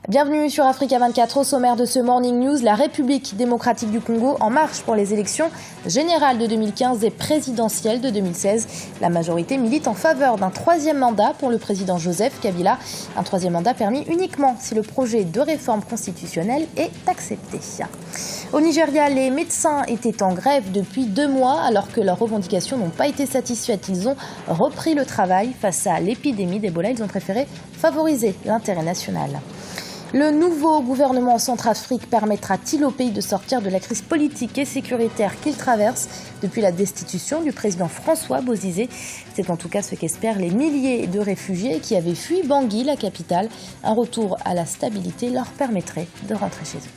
Bienvenue sur Africa 24. Au sommaire de ce Morning News, la République démocratique du Congo en marche pour les élections générales de 2015 et présidentielles de 2016. La majorité milite en faveur d'un troisième mandat pour le président Joseph Kabila. Un troisième mandat permis uniquement si le projet de réforme constitutionnelle est accepté. Au Nigeria, les médecins étaient en grève depuis 2 mois alors que leurs revendications n'ont pas été satisfaites. Ils ont repris le travail face à l'épidémie d'Ebola. Ils ont préféré favoriser l'intérêt national. Le nouveau gouvernement en Centrafrique permettra-t-il au pays de sortir de la crise politique et sécuritaire qu'il traverse depuis la destitution du président François Bozizé? C'est en tout cas ce qu'espèrent les milliers de réfugiés qui avaient fui Bangui, la capitale. Un retour à la stabilité leur permettrait de rentrer chez eux.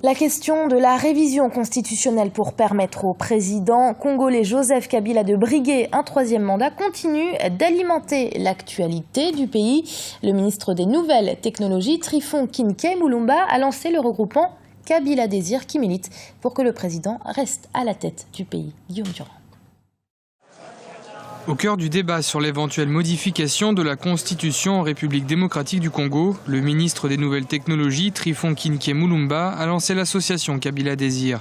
La question de la révision constitutionnelle pour permettre au président congolais Joseph Kabila de briguer un troisième mandat continue d'alimenter l'actualité du pays. Le ministre des Nouvelles Technologies, Tryphon Kinké Mulumba, a lancé le regroupement Kabila Désir qui milite pour que le président reste à la tête du pays. Guillaume Durand. Au cœur du débat sur l'éventuelle modification de la Constitution en République démocratique du Congo, le ministre des Nouvelles Technologies, Tryphon Kinké Mulumba, a lancé l'association Kabila Désir.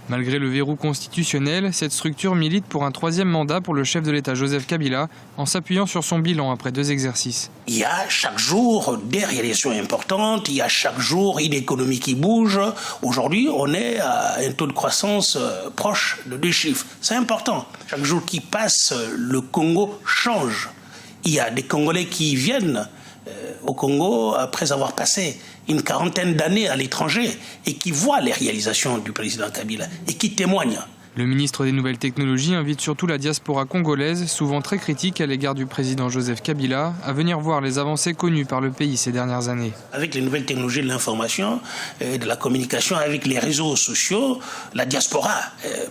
Malgré le verrou constitutionnel, cette structure milite pour un troisième mandat pour le chef de l'État Joseph Kabila, en s'appuyant sur son bilan après 2 exercices. Il y a chaque jour des réalisations importantes, il y a chaque jour une économie qui bouge. Aujourd'hui, on est à un taux de croissance proche de 2 chiffres. C'est important. Chaque jour qui passe, le Congo change. Il y a des Congolais qui viennent au Congo après avoir passé une 40aine d'années à l'étranger et qui voient les réalisations du président Kabila et qui témoignent. Le ministre des Nouvelles Technologies invite surtout la diaspora congolaise, souvent très critique à l'égard du président Joseph Kabila, à venir voir les avancées connues par le pays ces dernières années. Avec les nouvelles technologies de l'information et de la communication, avec les réseaux sociaux, la diaspora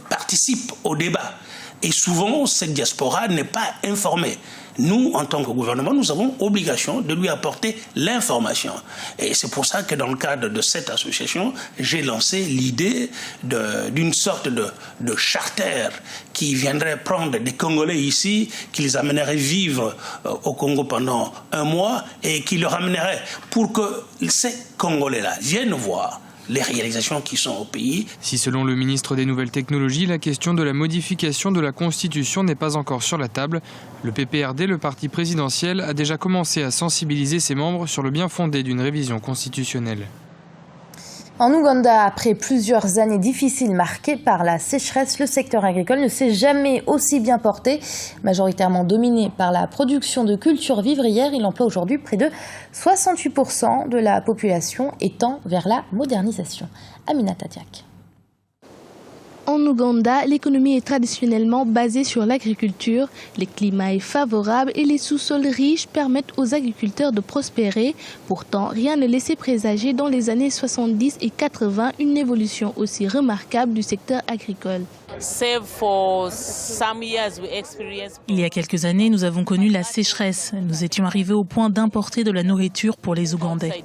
participe au débat. Et souvent, cette diaspora n'est pas informée. Nous, en tant que gouvernement, nous avons obligation de lui apporter l'information. Et c'est pour ça que dans le cadre de cette association, j'ai lancé l'idée d'une sorte de charter qui viendrait prendre des Congolais ici, qui les amènerait vivre au Congo pendant 1 mois et qui leur amènerait pour que ces Congolais-là viennent voir les réalisations qui sont au pays. Si selon le ministre des Nouvelles Technologies, la question de la modification de la Constitution n'est pas encore sur la table, le PPRD, le parti présidentiel, a déjà commencé à sensibiliser ses membres sur le bien fondé d'une révision constitutionnelle. En Ouganda, après plusieurs années difficiles marquées par la sécheresse, le secteur agricole ne s'est jamais aussi bien porté. Majoritairement dominé par la production de cultures vivrières, il emploie aujourd'hui près de 68% de la population et tend vers la modernisation. Aminata Diak. En Ouganda, l'économie est traditionnellement basée sur l'agriculture. Le climat est favorable et les sous-sols riches permettent aux agriculteurs de prospérer. Pourtant, rien ne laissait présager dans les années 70 et 80 une évolution aussi remarquable du secteur agricole. Il y a quelques années, nous avons connu la sécheresse. Nous étions arrivés au point d'importer de la nourriture pour les Ougandais.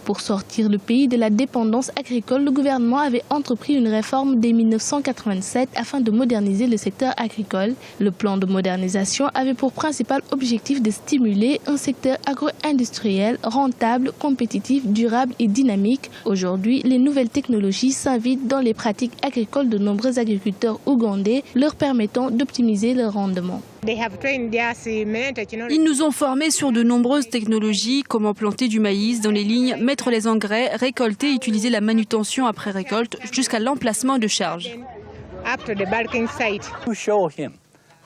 Pour sortir le pays de la dépendance agricole, le gouvernement avait entrepris une réforme dès 1987 afin de moderniser le secteur agricole. Le plan de modernisation avait pour principal objectif de stimuler un secteur agro-industriel rentable, compétitif, durable et dynamique. Aujourd'hui, les nouvelles technologies s'invitent dans les pratiques agricoles de nombreux agriculteurs ougandais, leur permettant d'optimiser leur rendement. Ils nous ont formés sur de nombreuses technologies, comment planter du maïs dans les lignes, mettre les engrais, récolter et utiliser la manutention après récolte jusqu'à l'emplacement de charge.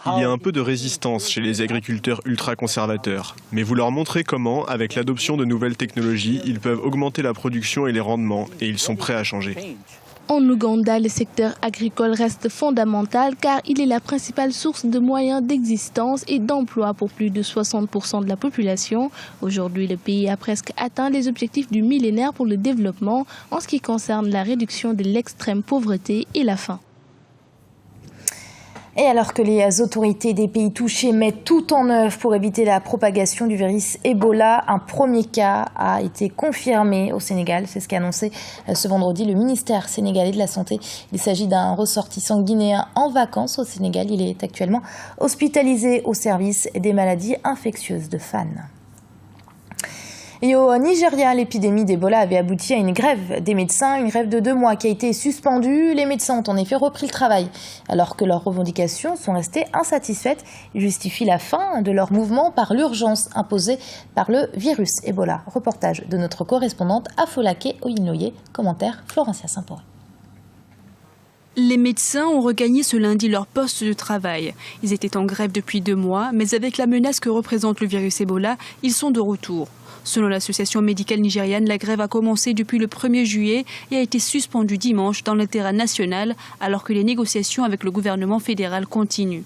Il y a un peu de résistance chez les agriculteurs ultra-conservateurs, mais vous leur montrez comment, avec l'adoption de nouvelles technologies, ils peuvent augmenter la production et les rendements, et ils sont prêts à changer. En Ouganda, le secteur agricole reste fondamental car il est la principale source de moyens d'existence et d'emploi pour plus de 60% de la population. Aujourd'hui, le pays a presque atteint les objectifs du millénaire pour le développement en ce qui concerne la réduction de l'extrême pauvreté et la faim. Et alors que les autorités des pays touchés mettent tout en œuvre pour éviter la propagation du virus Ebola, un premier cas a été confirmé au Sénégal. C'est ce qu'a annoncé ce vendredi le ministère sénégalais de la Santé. Il s'agit d'un ressortissant guinéen en vacances au Sénégal. Il est actuellement hospitalisé au service des maladies infectieuses de Fann. Et au Nigeria, l'épidémie d'Ebola avait abouti à une grève des médecins, une grève de 2 mois qui a été suspendue. Les médecins ont en effet repris le travail, alors que leurs revendications sont restées insatisfaites. Ils justifient la fin de leur mouvement par l'urgence imposée par le virus Ebola. Reportage de notre correspondante Afolake Oyinloye, commentaire Florencia Saint-Poré. Les médecins ont regagné ce lundi leur poste de travail. Ils étaient en grève depuis 2 mois, mais avec la menace que représente le virus Ebola, ils sont de retour. Selon l'association médicale nigériane, la grève a commencé depuis le 1er juillet et a été suspendue dimanche dans l'intérêt national, alors que les négociations avec le gouvernement fédéral continuent.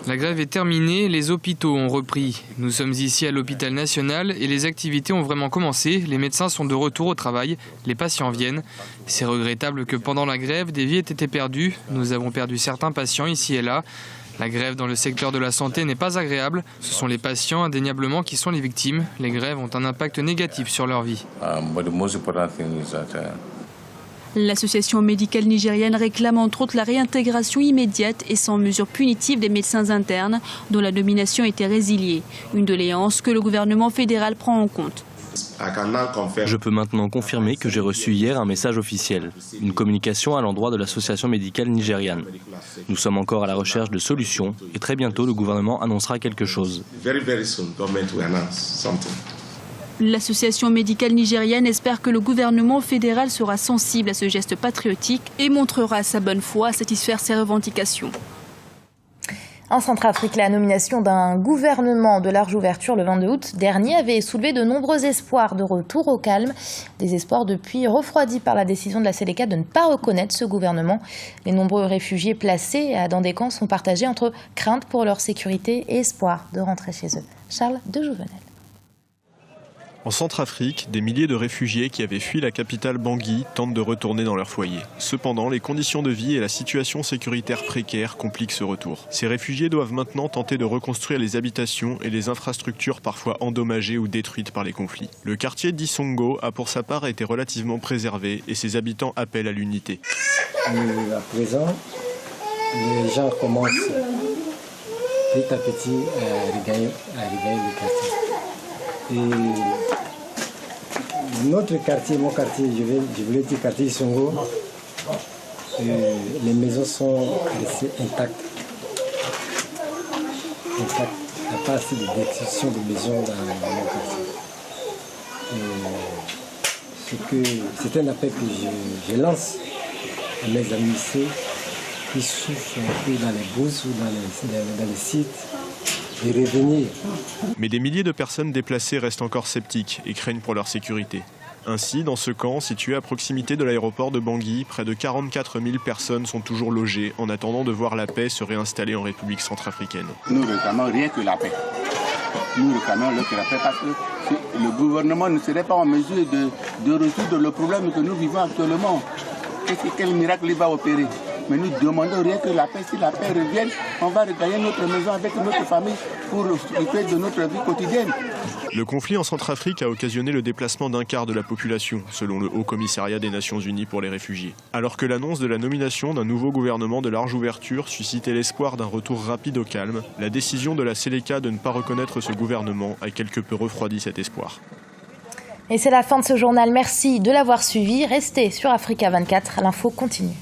La grève est terminée, les hôpitaux ont repris. Nous sommes ici à l'hôpital national et les activités ont vraiment commencé. Les médecins sont de retour au travail, les patients viennent. C'est regrettable que pendant la grève, des vies aient été perdues. Nous avons perdu certains patients ici et là. La grève dans le secteur de la santé n'est pas agréable. Ce sont les patients indéniablement qui sont les victimes. Les grèves ont un impact négatif sur leur vie. L'association médicale nigériane réclame entre autres la réintégration immédiate et sans mesure punitive des médecins internes dont la nomination était résiliée. Une doléance que le gouvernement fédéral prend en compte. Je peux maintenant confirmer que j'ai reçu hier un message officiel, une communication à l'endroit de l'association médicale nigériane. Nous sommes encore à la recherche de solutions et très bientôt le gouvernement annoncera quelque chose. L'association médicale nigériane espère que le gouvernement fédéral sera sensible à ce geste patriotique et montrera sa bonne foi à satisfaire ses revendications. En Centrafrique, la nomination d'un gouvernement de large ouverture le 22 août dernier avait soulevé de nombreux espoirs de retour au calme. Des espoirs depuis refroidis par la décision de la Séléka de ne pas reconnaître ce gouvernement. Les nombreux réfugiés placés dans des camps sont partagés entre crainte pour leur sécurité et espoir de rentrer chez eux. Charles de Jouvenel. En Centrafrique, des milliers de réfugiés qui avaient fui la capitale Bangui tentent de retourner dans leur foyer. Cependant, les conditions de vie et la situation sécuritaire précaire compliquent ce retour. Ces réfugiés doivent maintenant tenter de reconstruire les habitations et les infrastructures parfois endommagées ou détruites par les conflits. Le quartier d'Isongo a pour sa part été relativement préservé et ses habitants appellent à l'unité. À présent, les gens commencent petit à petit à regagner le quartier. Et notre quartier, mon quartier, je voulais dire quartier Isongo, les maisons sont restées intactes. Il n'y a pas assez de destruction de maisons dans mon quartier. C'est un appel que je lance à mes administrés qui souffrent un peu dans les bourses ou dans les sites. Mais des milliers de personnes déplacées restent encore sceptiques et craignent pour leur sécurité. Ainsi, dans ce camp, situé à proximité de l'aéroport de Bangui, près de 44 000 personnes sont toujours logées en attendant de voir la paix se réinstaller en République centrafricaine. Nous réclamons rien que la paix. Nous réclamons rien que la paix parce que le gouvernement ne serait pas en mesure de résoudre le problème que nous vivons actuellement. Quel miracle il va opérer? Mais nous demandons rien que la paix. Si la paix revienne, on va regagner notre maison avec notre famille pour s'occuper de notre vie quotidienne. Le conflit en Centrafrique a occasionné le déplacement d'un quart de la population, selon le Haut Commissariat des Nations Unies pour les réfugiés. Alors que l'annonce de la nomination d'un nouveau gouvernement de large ouverture suscitait l'espoir d'un retour rapide au calme, la décision de la Séléka de ne pas reconnaître ce gouvernement a quelque peu refroidi cet espoir. Et c'est la fin de ce journal. Merci de l'avoir suivi. Restez sur Africa 24. L'info continue.